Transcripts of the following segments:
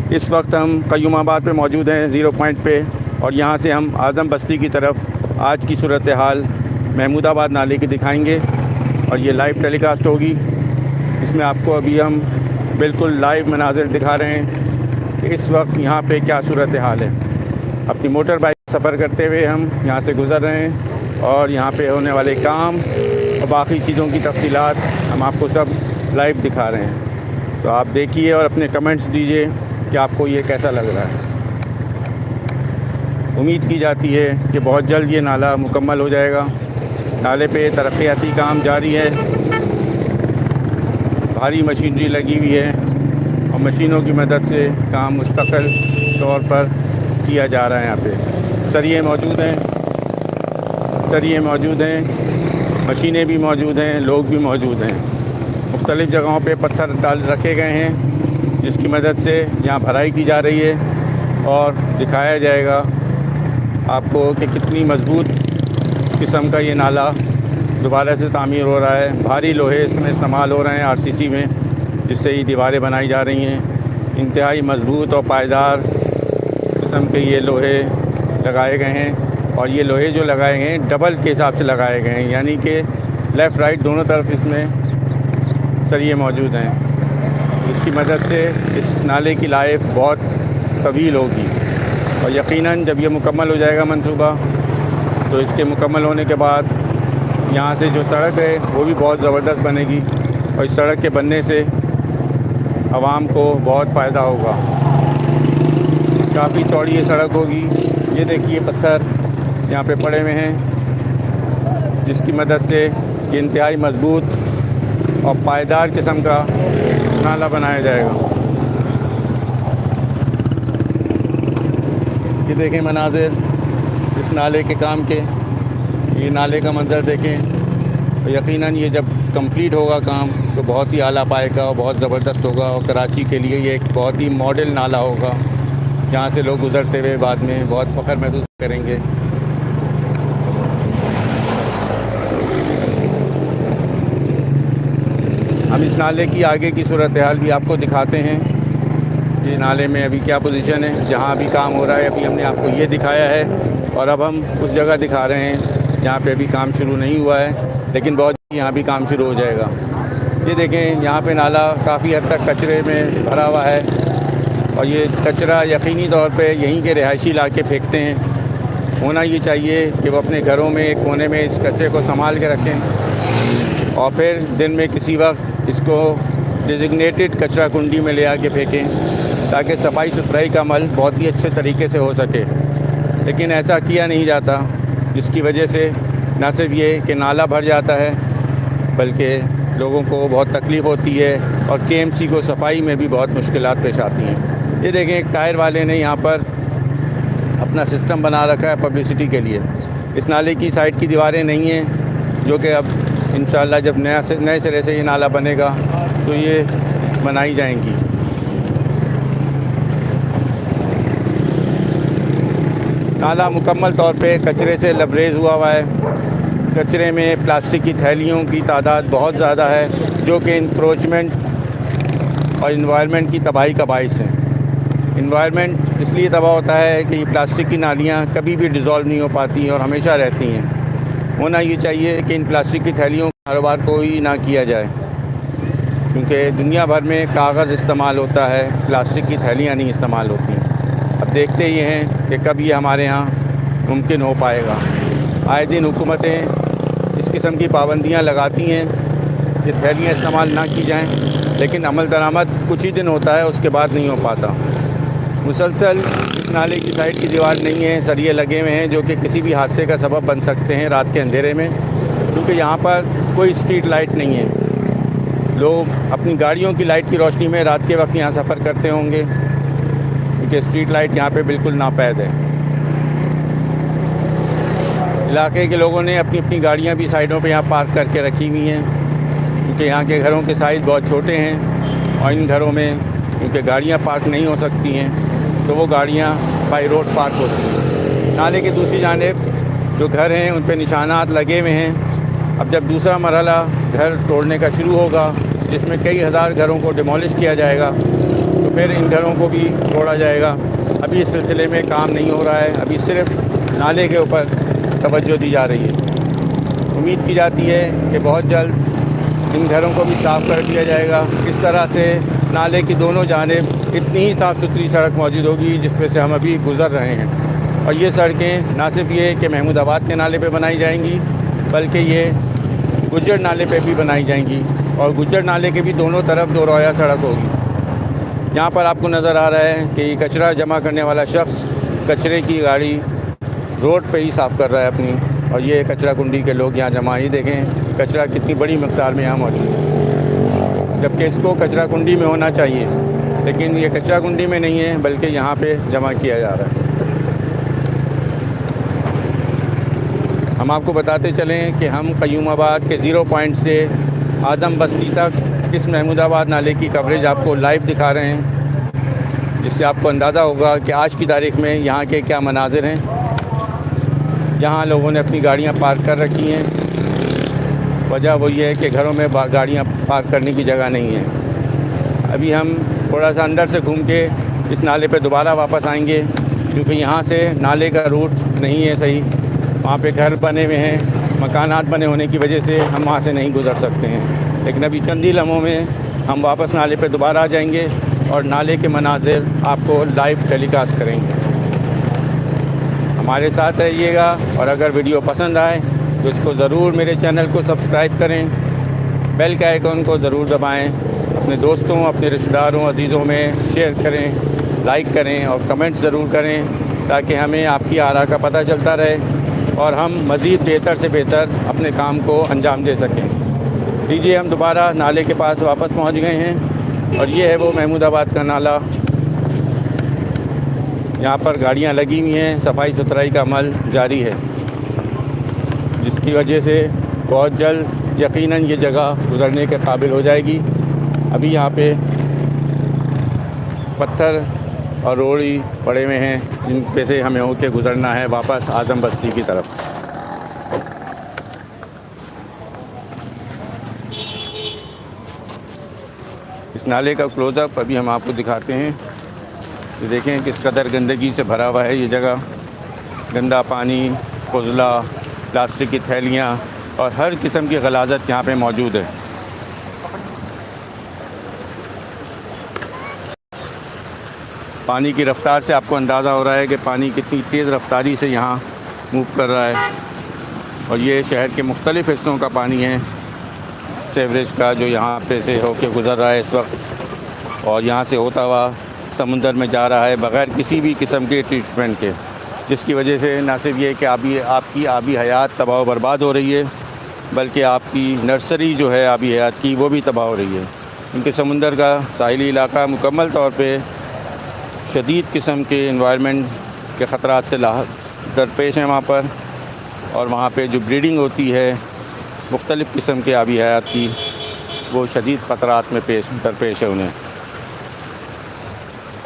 इस वक्त हम क़य्युमाबाद पे मौजूद हैं, ज़ीरो पॉइंट पे, और यहाँ से हम आज़म बस्ती की तरफ आज की सूरत हाल महमूदाबाद नाले की दिखाएंगे और ये लाइव टेलीकास्ट होगी। इसमें आपको अभी हम बिल्कुल लाइव मनाज़िर दिखा रहे हैं कि इस वक्त यहाँ पे क्या सूरत हाल है। अपनी मोटर बाइक सफ़र करते हुए हम यहाँ से गुज़र रहे हैं और यहाँ पे होने वाले काम और बाकी चीज़ों की तफ़सीलात हम आपको सब लाइव दिखा रहे हैं। तो आप देखिए और अपने कमेंट्स दीजिए कि आपको ये कैसा लग रहा है। उम्मीद की जाती है कि बहुत जल्द ये नाला मुकम्मल हो जाएगा। नाले पे तरक्याती काम जारी है, भारी मशीनरी लगी हुई है और मशीनों की मदद से काम मुस्तकिल तौर पर किया जा रहा है। यहाँ पे सरिये मौजूद हैं, मशीनें भी मौजूद हैं, लोग भी मौजूद हैं। मुख्तलिफ़ जगहों पे पत्थर डाल रखे गए हैं जिसकी मदद से यहाँ भराई की जा रही है और दिखाया जाएगा आपको कि कितनी मज़बूत किस्म का ये नाला दोबारा से तामीर हो रहा है। भारी लोहे इसमें इस्तेमाल हो रहे हैं आरसीसी में, जिससे ये दीवारें बनाई जा रही हैं। इंतहाई मज़बूत और पायदार किस्म के ये लोहे लगाए गए हैं और ये लोहे जो लगाए गए हैं डबल के हिसाब से लगाए गए हैं, यानी कि लेफ़्ट राइट दोनों तरफ इसमें सरिये मौजूद हैं। इसकी मदद से इस नाले की लाइफ बहुत तवील होगी और यकीनन जब ये मुकम्मल हो जाएगा मंसूबा, तो इसके मुकम्मल होने के बाद यहाँ से जो सड़क है वो भी बहुत ज़बरदस्त बनेगी और इस सड़क के बनने से आवाम को बहुत फ़ायदा होगा। काफ़ी चौड़ी ये सड़क होगी। ये देखिए पत्थर यहाँ पे पड़े हुए हैं जिसकी मदद से ये इंतहाई मज़बूत और पायदार किस्म का नाला बनाया जाएगा। ये देखें मनाज़िर इस नाले के काम के, ये नाले का मंज़र देखें। तो यकीनन ये जब कंप्लीट होगा काम तो बहुत ही आला पाएगा और बहुत ज़बरदस्त होगा और कराची के लिए ये एक बहुत ही मॉडल नाला होगा जहाँ से लोग गुज़रते हुए बाद में बहुत फ़ख्र महसूस करेंगे। हम इस नाले की आगे की सूरत हाल भी आपको दिखाते हैं। ये नाले में अभी क्या पोजीशन है, जहाँ अभी काम हो रहा है। अभी हमने आपको ये दिखाया है और अब हम उस जगह दिखा रहे हैं जहाँ पे अभी काम शुरू नहीं हुआ है, लेकिन बहुत यहाँ भी काम शुरू हो जाएगा। ये देखें यहाँ पे नाला काफ़ी हद तक कचरे में भरा हुआ है और ये कचरा यकीनी तौर पे यहीं के रिहायशी इलाके फेंकते हैं। होना ये चाहिए कि वो अपने घरों में एक कोने में इस कचरे को संभाल के रखें और फिर दिन में किसी वक्त इसको डिज़िग्नेटेड कचरा कुंडी में ले आके फेंकें ताकि सफाई सुथराई का अमल बहुत ही अच्छे तरीके से हो सके। लेकिन ऐसा किया नहीं जाता, जिसकी वजह से न सिर्फ ये कि नाला भर जाता है बल्कि लोगों को बहुत तकलीफ़ होती है और केएमसी को सफाई में भी बहुत मुश्किलात पेश आती हैं। ये देखें एक टायर वाले ने यहाँ पर अपना सिस्टम बना रखा है पब्लिसिटी के लिए। इस नाले की साइड की दीवारें नहीं हैं, जो कि अब इंशाअल्लाह जब नए सिरे से ये नाला बनेगा तो ये बनाई जाएंगी। नाला मुकम्मल तौर पे कचरे से लबरेज हुआ है। कचरे में प्लास्टिक की थैलियों की तादाद बहुत ज़्यादा है, जो कि इंक्रोचमेंट और इन्वायरमेंट की तबाही का बाइस है। इन्वायरमेंट इसलिए तबाह होता है कि ये प्लास्टिक की नालियाँ कभी भी डिज़ोल्व नहीं हो पाती और हमेशा रहती हैं। होना ये चाहिए कि इन प्लास्टिक की थैलियों का कारोबार कोई ना किया जाए, क्योंकि दुनिया भर में कागज़ इस्तेमाल होता है, प्लास्टिक की थैलियाँ नहीं इस्तेमाल होती। अब देखते ये हैं कि कब ये हमारे यहाँ मुमकिन हो पाएगा। आए दिन हुकूमतें इस किस्म की पाबंदियाँ लगाती हैं कि थैलियाँ इस्तेमाल ना की जाएं, लेकिन अमल दरामद कुछ ही दिन होता है, उसके बाद नहीं हो पाता। मुसलसल इस नाले की साइड की दीवार नहीं है, सरिये लगे हुए हैं जो कि किसी भी हादसे का सबब बन सकते हैं रात के अंधेरे में, क्योंकि यहाँ पर कोई स्ट्रीट लाइट नहीं है। लोग अपनी गाड़ियों की लाइट की रोशनी में रात के वक्त यहाँ सफ़र करते होंगे, क्योंकि स्ट्रीट लाइट यहाँ पे बिल्कुल नापैद है। इलाके के लोगों ने अपनी अपनी गाड़ियाँ भी साइडों पे यहाँ पार्क करके रखी हुई हैं, क्योंकि यहाँ के घरों के साइज़ बहुत छोटे हैं और इन घरों में क्योंकि गाड़ियाँ पार्क नहीं हो सकती हैं तो वो गाड़ियाँ बाई रोड पार्क होती हैं। नाले की दूसरी जानिब जो घर हैं उन पर निशानात लगे हुए हैं। अब जब दूसरा मरहला घर तोड़ने का शुरू होगा, जिसमें कई हज़ार घरों को डिमोलिश किया जाएगा, तो फिर इन घरों को भी तोड़ा जाएगा। अभी इस सिलसिले में काम नहीं हो रहा है, अभी सिर्फ नाले के ऊपर तवज्जो दी जा रही है। उम्मीद की जाती है कि बहुत जल्द इन घरों को भी साफ़ कर दिया जाएगा। इस तरह से नाले की दोनों जानिब इतनी ही साफ़ सुथरी सड़क मौजूद होगी जिस पे से हम अभी गुज़र रहे हैं। और ये सड़कें ना सिर्फ ये कि महमूदाबाद के नाले पे बनाई जाएंगी, बल्कि ये गुज्जर नाले पे भी बनाई जाएंगी। और गुज्जर नाले के भी दोनों तरफ दो रोया सड़क होगी। यहाँ पर आपको नज़र आ रहा है कि कचरा जमा करने वाला शख्स कचरे की गाड़ी रोड पे ही साफ़ कर रहा है अपनी। और ये कचरा कुंडी के लोग यहाँ जमा, ही देखें कचरा कितनी बड़ी मिक़दार में यहाँ मौजूद है, जबकि इसको कचरा कुंडी में होना चाहिए, लेकिन ये कचरा कुंडी में नहीं है बल्कि यहाँ पे जमा किया जा रहा है। हम आपको बताते चलें कि हम क़य्यूमाबाद के 0 पॉइंट से आज़म बस्ती तक इस महमूदाबाद नाले की कवरेज आपको लाइव दिखा रहे हैं, जिससे आपको अंदाज़ा होगा कि आज की तारीख़ में यहाँ के क्या मनाजिर हैं। यहाँ लोगों ने अपनी गाड़ियाँ पार्क कर रखी हैं। वजह वही है कि घरों में गाड़ियाँ पार्क करने की जगह नहीं है। अभी हम थोड़ा सा अंदर से घूम के इस नाले पे दोबारा वापस आएंगे, क्योंकि यहाँ से नाले का रूट नहीं है सही। वहाँ पे घर बने हुए हैं, मकानात बने होने की वजह से हम वहाँ से नहीं गुज़र सकते हैं। लेकिन अभी चंद ही लम्हों में हम वापस नाले पे दोबारा आ जाएंगे और नाले के मनाज़िर आपको लाइव टेलीकास्ट करेंगे। हमारे साथ रहिएगा, और अगर वीडियो पसंद आए तो इसको ज़रूर मेरे चैनल को सब्सक्राइब करें, बेल के आइकॉन को ज़रूर दबाएं, अपने दोस्तों, अपने रिश्तेदारों, अजीज़ों में शेयर करें, लाइक करें और कमेंट्स ज़रूर करें, ताकि हमें आपकी आरा का पता चलता रहे और हम मज़ीद बेहतर से बेहतर अपने काम को अंजाम दे सकें। लीजिए, हम दोबारा नाले के पास वापस पहुंच गए हैं, और ये है वो महमूदाबाद का नाला। यहाँ पर गाड़ियाँ लगी हुई हैं, सफाई सुथराई का अमल जारी है, जिसकी वजह से बहुत जल्द यकीनन ये जगह गुज़रने के काबिल हो जाएगी। अभी यहाँ पे पत्थर और रोड़ी पड़े हुए हैं, जिन पे से हमें होके गुज़रना है वापस आज़म बस्ती की तरफ। इस नाले का क्लोज़अप अभी हम आपको दिखाते हैं। ये देखें किस कदर गंदगी से भरा हुआ है ये जगह। गंदा पानी, फुज़ला, प्लास्टिक की थैलियाँ और हर किस्म की गलाज़त यहाँ पे मौजूद है। पानी की रफ़्तार से आपको अंदाज़ा हो रहा है कि पानी कितनी तेज़ रफ्तारी से यहाँ मूव कर रहा है। और ये शहर के मुख्तलिफ़ हिस्सों का पानी है, सीवरेज का, जो यहाँ पे से होके गुज़र रहा है इस वक्त, और यहाँ से होता हुआ समुंदर में जा रहा है बग़ैर किसी भी किस्म के ट्रीटमेंट के, जिसकी वजह से न सिर्फ ये कि आपकी आबी हयात तबाह बर्बाद हो रही है, बल्कि आपकी नर्सरी जो है आबी हयात की वो भी तबाह हो रही है। क्योंकि समुंदर का साहिली इलाका मुकम्मल तौर पे शदीद किस्म के इन्वायरमेंट के ख़तरात से दरपेश हैं वहाँ पर, और वहाँ पे जो ब्रीडिंग होती है मुख्तलिफ़ किस्म के आबी हयात की, वो शदीद ख़तरात में दरपेश है उन्हें।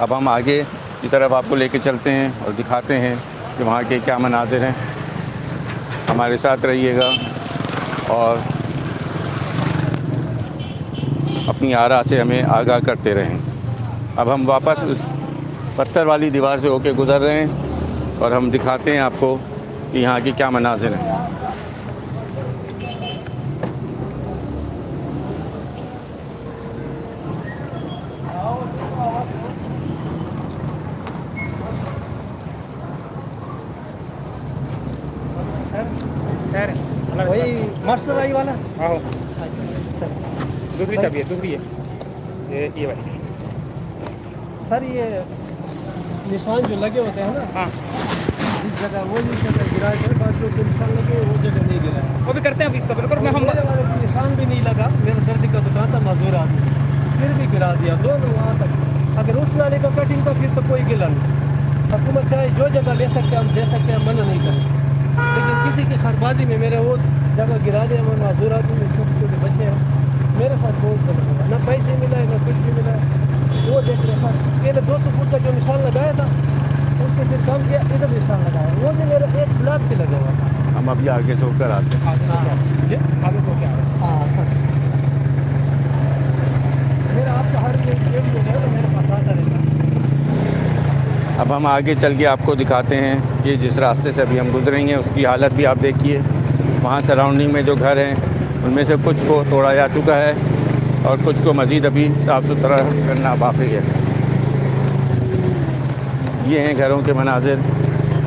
अब हम आगे की तरफ आपको लेके चलते हैं और दिखाते हैं कि वहाँ के क्या मनाज़िर हैं। हमारे साथ रहिएगा और अपनी आरा से हमें आगाह करते रहें। अब हम वापस उस पत्थर वाली दीवार से होके गुज़र रहे हैं और हम दिखाते हैं आपको कि यहाँ की क्या मनाज़िर हैं। वही मास्टर आई वाला। आहो, दूसरी चाबी है, दूसरी है ये वाली। सर ये निशान जो लगे होते हैं ना, हाँ, जिस जगह वो जिस जगह गिरा है, बाद जो निशान लगे वो जगह नहीं गिरा है। वो भी करते हैं अभी सब कर मैं हम मेरे वाले को निशान भी नहीं लगा। मेरा दर्जी का दुकान था, मजदूर आदमी, फिर भी गिरा दिया दोनों वहाँ तक। अगर उस नाले का कटिंग था फिर तो कोई गिला नहीं। हुकूमत चाहे जो जगह ले सकते हैं हम दे सकते हैं, मना नहीं करें, लेकिन किसी की खरबाजी में मेरे वो जगह गिरा दिया। मैं मजदूर आदमी में छोटे छोटे बच्चे हैं, मेरे साथ बहुत सा लगा, ना पैसे मिला है ना कुछ भी मिला है। वो देख रहे सर, मैंने 200 फुट का जो निशान लगाया था उससे फिर कम किया, इधर निशान लगाया, वो भी मेरा एक ब्लॉक पे लगा हुआ था। हम अभी आगे से होकर आते हैं। जी आगे को क्या है? हाँ सर, मेरा आपका हर ये भी हो गया तो मेरे पास आता रहता। अब हम आगे चल के आपको दिखाते हैं कि जिस रास्ते से अभी हम गुजरेंगे उसकी हालत भी आप देखिए। वहाँ सराउंडिंग में जो घर हैं उनमें से कुछ को तोड़ा जा चुका है और कुछ को मज़ीद अभी साफ़ सुथरा करना बाकी है। ये हैं घरों के मनाजिर।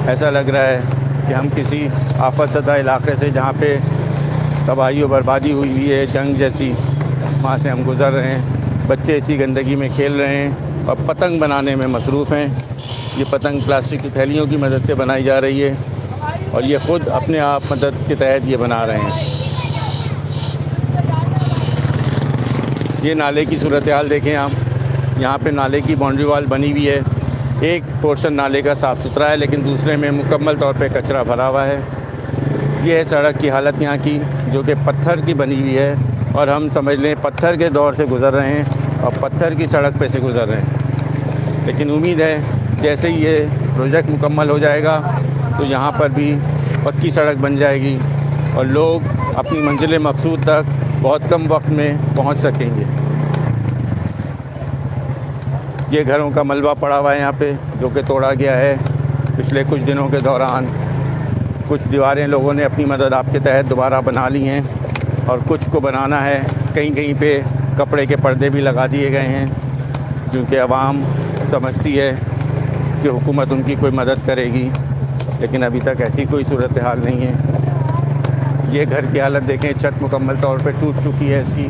ऐसा लग रहा है कि हम किसी आफतज़दा इलाके से, जहाँ पे तबाही और बर्बादी हुई है, जंग जैसी, वहाँ से हम गुज़र रहे हैं। बच्चे इसी गंदगी में खेल रहे हैं और पतंग बनाने में मसरूफ़ हैं। ये पतंग प्लास्टिक की थैलियों की मदद से बनाई जा रही है और ये ख़ुद अपने आप मदद के तहत ये बना रहे हैं। ये नाले की सूरत हाल देखें आप। यहाँ पे नाले की बाउंड्री वॉल बनी हुई है। एक पोर्शन नाले का साफ़ सुथरा है लेकिन दूसरे में मुकम्मल तौर पे कचरा भरा हुआ है। ये है सड़क की हालत यहाँ की, जो कि पत्थर की बनी हुई है और हम समझ लें पत्थर के दौर से गुज़र रहे हैं और पत्थर की सड़क पे से गुज़र रहे हैं। लेकिन उम्मीद है जैसे ही ये प्रोजेक्ट मुकम्मल हो जाएगा तो यहाँ पर भी पक्की सड़क बन जाएगी और लोग अपनी मंजिल मकसूद तक बहुत कम वक्त में पहुँच सकेंगे। ये घरों का मलबा पड़ा हुआ है यहाँ पे, जो कि तोड़ा गया है पिछले कुछ दिनों के दौरान। कुछ दीवारें लोगों ने अपनी मदद आपके तहत दोबारा बना ली हैं और कुछ को बनाना है। कहीं कहीं पे कपड़े के पर्दे भी लगा दिए गए हैं, क्योंकि आवाम समझती है कि हुकूमत उनकी कोई मदद करेगी, लेकिन अभी तक ऐसी कोई सूरत हाल नहीं है। ये घर की हालत देखें, छत मुकम्मल तौर पे टूट चुकी है, इसकी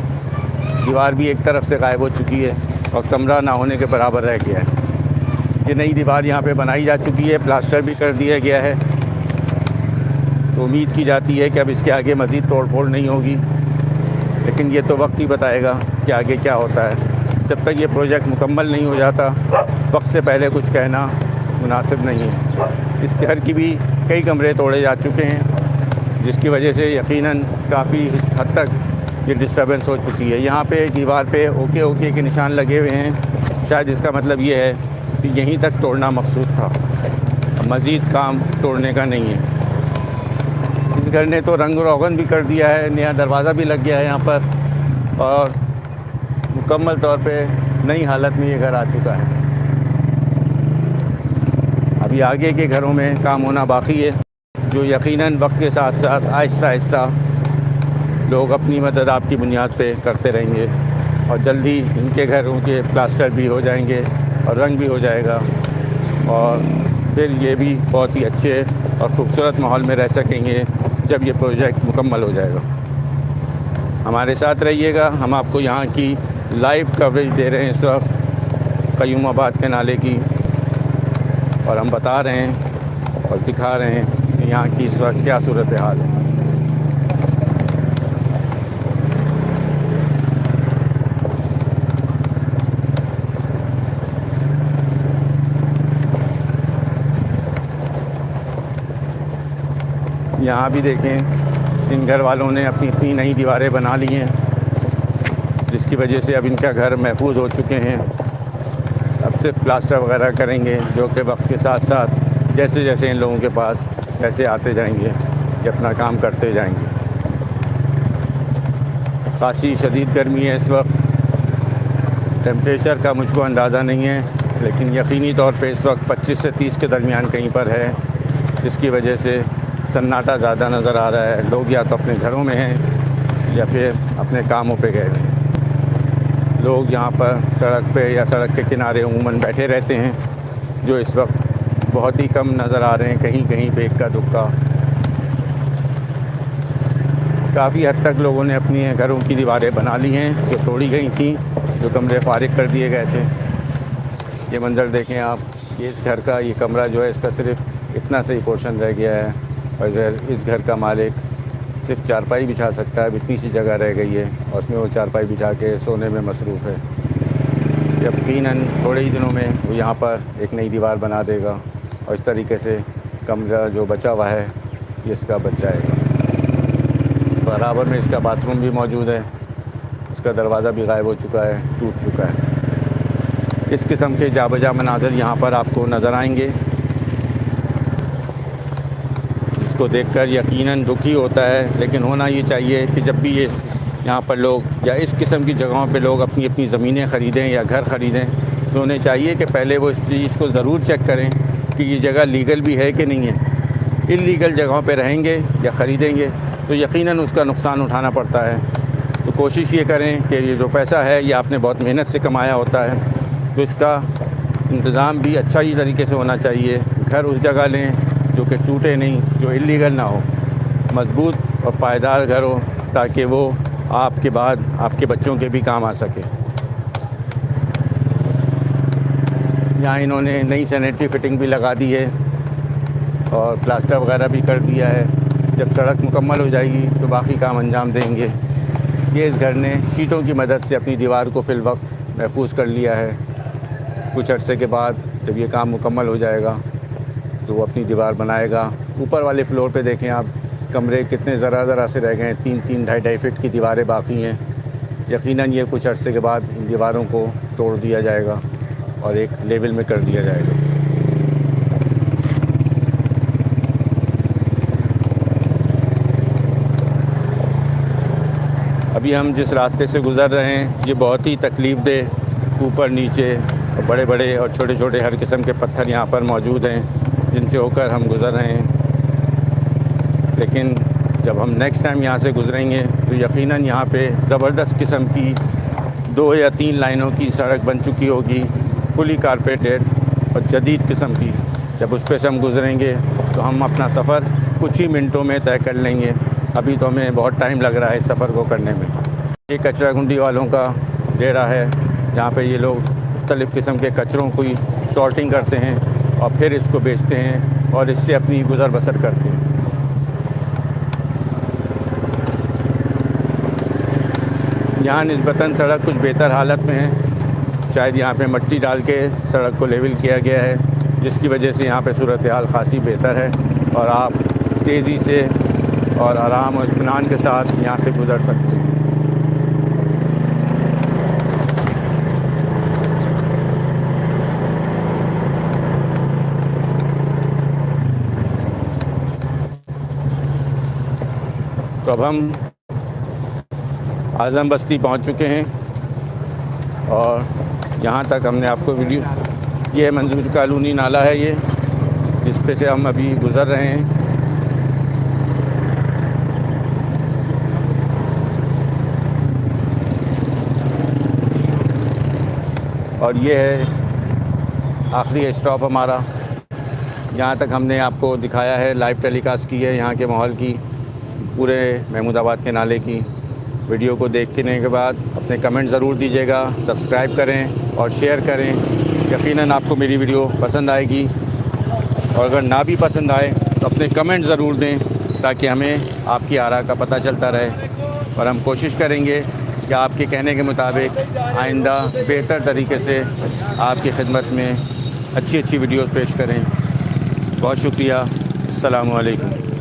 दीवार भी एक तरफ से गायब हो चुकी है और कमरा ना होने के बराबर रह गया है। ये नई दीवार यहाँ पे बनाई जा चुकी है, प्लास्टर भी कर दिया गया है, तो उम्मीद की जाती है कि अब इसके आगे मज़ीद तोड़ फोड़ नहीं होगी। लेकिन ये तो वक्त ही बताएगा कि आगे क्या होता है। जब तक ये प्रोजेक्ट मुकम्मल नहीं हो जाता, वक्त से पहले कुछ कहना मुनासिब नहीं है। इस घर की भी कई कमरे तोड़े जा चुके हैं, जिसकी वजह से यकीनन काफ़ी हद तक ये डिस्टर्बेंस हो चुकी है। यहाँ पे दीवार पे ओके ओके के निशान लगे हुए हैं। शायद इसका मतलब ये है कि यहीं तक तोड़ना मकसूद था, मज़ीद काम तोड़ने का नहीं है। इस घर ने तो रंग रोगन भी कर दिया है, नया दरवाज़ा भी लग गया है यहाँ पर और मुकम्मल तौर पे नई हालत में ये घर आ चुका है। अभी आगे के घरों में काम होना बाकी है, जो यकीनन वक्त के साथ साथ आहिस्ता आहिस्ता लोग अपनी मदद आपकी बुनियाद पे करते रहेंगे और जल्दी इनके घरों के प्लास्टर भी हो जाएंगे और रंग भी हो जाएगा और फिर ये भी बहुत ही अच्छे और ख़ूबसूरत माहौल में रह सकेंगे जब ये प्रोजेक्ट मुकम्मल हो जाएगा। हमारे साथ रहिएगा, हम आपको यहाँ की लाइव कवरेज दे रहे हैं इस वक्त क़य्यूमाबाद के नाले की, और हम बता रहे हैं और दिखा रहे हैं कि यहाँ की इस वक्त क्या सूरत हाल है। यहाँ भी देखें, इन घर वालों ने अपनी अपनी नई दीवारें बना ली हैं, जिसकी वजह से अब इनका घर महफूज हो चुके हैं। अब सिर्फ प्लास्टर वगैरह करेंगे, जो कि वक्त के साथ साथ जैसे जैसे इन लोगों के पास पैसे आते जाएंगे ये अपना काम करते जाएंगे। खासी शदीद गर्मी है इस वक्त, टेम्परेचर का मुझको अंदाज़ा नहीं है, लेकिन यकीनी तौर पे इस वक्त 25 से 30 के दरमियान कहीं पर है, जिसकी वजह से सन्नाटा ज़्यादा नज़र आ रहा है। लोग या तो अपने घरों में हैं या फिर अपने कामों पे गए हैं। लोग यहाँ पर सड़क पे या सड़क के किनारे उमूमन बैठे रहते हैं, जो इस वक्त बहुत ही कम नज़र आ रहे हैं, कहीं कहीं पे इक्का दुक्का। काफ़ी हद तक लोगों ने अपनी घरों की दीवारें बना ली हैं जो तोड़ी गई थी, जो कमरे फारिग कर दिए गए थे। ये मंज़र देखें आप, ये इस घर का ये कमरा जो है इसका सिर्फ इतना सही पोर्शन रह गया है और इस घर का मालिक सिर्फ चारपाई बिछा सकता है, इतनी सी जगह रह गई है और उसमें वो चारपाई बिछा के सोने में मसरूफ़ है। यकीनन थोड़े ही दिनों में वो यहाँ पर एक नई दीवार बना देगा और इस तरीके से कमरा जो बचा हुआ है ये इसका बच जाएगा। बराबर में इसका बाथरूम भी मौजूद है, इसका दरवाज़ा भी गायब हो चुका है, टूट चुका है। इस किस्म के जाबजा मनाज़र यहाँ पर आपको नज़र आएंगे, जिसको देखकर यकीनन दुखी होता है। लेकिन होना ये चाहिए कि जब भी ये यहाँ पर लोग या इस किस्म की जगहों पे लोग अपनी अपनी ज़मीनें ख़रीदें या घर ख़रीदें, तो उन्हें चाहिए कि पहले वो इस चीज़ को ज़रूर चेक करें कि ये जगह लीगल भी है कि नहीं है। इल्लीगल जगहों पे रहेंगे या ख़रीदेंगे तो यकीनन उसका नुकसान उठाना पड़ता है। तो कोशिश ये करें कि ये जो पैसा है ये आपने बहुत मेहनत से कमाया होता है, तो इसका इंतज़ाम भी अच्छा ही तरीके से होना चाहिए। घर उस जगह लें जो कि टूटे नहीं, जो इल्लीगल ना हो, मज़बूत और पायदार घर हो, ताकि वो आपके बाद आपके बच्चों के भी काम आ सके। यहाँ इन्होंने नई सैनिटरी फिटिंग भी लगा दी है और प्लास्टर वगैरह भी कर दिया है। जब सड़क मुकम्मल हो जाएगी तो बाकी काम अंजाम देंगे। ये इस घर ने शीटों की मदद से अपनी दीवार को फ़िलवक्त महफूज कर लिया है। कुछ अरसे के बाद जब ये काम मुकम्मल हो जाएगा तो वो अपनी दीवार बनाएगा। ऊपर वाले फ्लोर पे देखें आप, कमरे कितने ज़रा से रह गए हैं, 3-3, 2.5 फीट की दीवारें बाकी हैं। यकीनन ये कुछ अरसे के बाद इन दीवारों को तोड़ दिया जाएगा और एक लेवल में कर दिया जाएगा। अभी हम जिस रास्ते से गुज़र रहे हैं ये बहुत ही तकलीफ़देह, ऊपर नीचे और बड़े बड़े और छोटे छोटे हर किस्म के पत्थर यहाँ पर मौजूद हैं जिनसे होकर हम गुज़र रहे हैं। लेकिन जब हम नेक्स्ट टाइम यहाँ से गुज़रेंगे तो यकीनन यहाँ पे ज़बरदस्त किस्म की 2 या 3 लाइनों की सड़क बन चुकी होगी, फुली कारपेटेड और जदीद किस्म की। जब उस पे से हम गुज़रेंगे तो हम अपना सफ़र कुछ ही मिनटों में तय कर लेंगे। अभी तो हमें बहुत टाइम लग रहा है इस सफ़र को करने में। ये कचरा गुंडी वालों का डेरा है जहाँ पे ये लोग मुख्तलिफ़ किस्म के कचरों की सॉर्टिंग करते हैं और फिर इसको बेचते हैं और इससे अपनी गुज़र बसर करते हैं। यहाँ निस्बतन सड़क कुछ बेहतर हालत में है। शायद यहाँ पे मिट्टी डाल के सड़क को लेवल किया गया है, जिसकी वजह से यहाँ पे सूरत हाल ख़ासी बेहतर है और आप तेज़ी से और आराम और इत्मीनान के साथ यहाँ से गुज़र सकते हैं। तो अब हम आज़म बस्ती पहुँच चुके हैं और यहाँ तक हमने आपको वीडियो, ये है मंजूर कॉलोनी नाला है ये, जिस पे से हम अभी गुज़र रहे हैं। और ये है आखिरी स्टॉप हमारा। यहाँ तक हमने आपको दिखाया है, लाइव टेलीकास्ट की है यहाँ के माहौल की, पूरे महमूदाबाद के नाले की। वीडियो को देखने के बाद अपने कमेंट ज़रूर दीजिएगा, सब्सक्राइब करें और शेयर करें। यकीनन आपको मेरी वीडियो पसंद आएगी और अगर ना भी पसंद आए तो अपने कमेंट ज़रूर दें ताकि हमें आपकी आरा का पता चलता रहे और हम कोशिश करेंगे कि आपके कहने के मुताबिक आइंदा बेहतर तरीके से आपकी खिदमत में अच्छी वीडियोज़ पेश करें। बहुत शुक्रिया। अस्सलामु अलैकुम।